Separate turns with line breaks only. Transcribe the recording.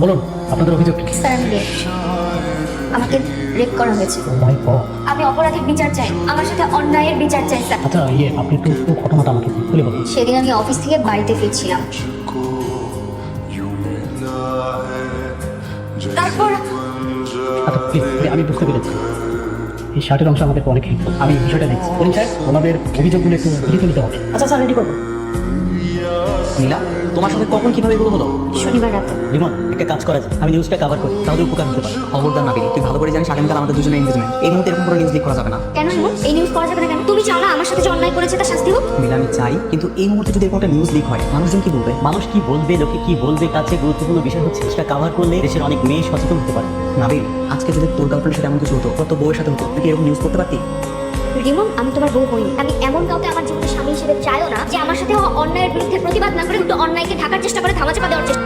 বলুন আপনাদের অভিযোগ কি?
স্যার আমি রেপ, আমাকে রেপ করা হয়েছে।
ভাই বল।
আমি অপরাধীর বিচার চাই, আমার সাথে অন্যায়ের বিচার চাই স্যার।
আচ্ছা আপনি একটু একটু ঘটনাটা আমাকে খুলে বলুন।
সেদিন আমি অফিস থেকে বাড়িতে ফিরছিলাম, তারপর
আচ্ছা প্লিজ আমি বুঝতে পেরেছি, এই শার্টের অংশ আমাদের অনেক হেল্প। আমি বিষয়টা দেখছি। বলুন স্যার, ওনাদের অভিযোগগুলো একটু লিখে নিতে হবে।
আচ্ছা স্যার, রেডি করবো। নীলা, তোমার সাথে কখন কিভাবে এগুলো হলো?
শনিবার রাতে।
রিমন, একটা কাজ করা যায়, আমি নিউজটা কভার করি, তাহলে উপকার হতে পারে।
খবরদার নাবিল, তুই ভালো করে জানিস আগামীকাল আমাদের দুজনের এনগেজমেন্ট। এই মুহূর্তে এরকম কোনো নিউজ লিক করা যাবে না।
কেন এমন? এই নিউজ করা যাবে না কেন? তুমি চাও না আমার সাথে যে অন্যায় করেছে তার শাস্তি হোক?
নীলা, আমি চাই, কিন্তু এই মুহূর্তে যদি এরকম একটা নিউজ লিক হয়, মানুষজন কি বলবে?
মানুষ কি বলবে, লোকে কি বলবে, তার চেয়ে গুরুত্বপূর্ণ বিষয় হচ্ছে সেটা কভার করলে দেশের অনেক মেয়ে সচেতন হতে পারে।
নাবিল, আজকে যদি তোর গার্লফ্রেন্ডের সাথে এমন কিছু হতো, তোর তো বউয়ের সাথে হতো, তুই কি এরকম নিউজ করতে পারতি?
রিমন, আমি তোমার বউ হইনি। আমি এমন কাউকে আমার জীবনে স্বামী হিসেবে চাইও না যে আমার সাথে হওয়া অন্যায়ের বিরুদ্ধে প্রতিবাদ না করে উল্টো অন্যায়কে ঢাকার চেষ্টা করে ধামাচাপা দেওয়ার চেষ্টা।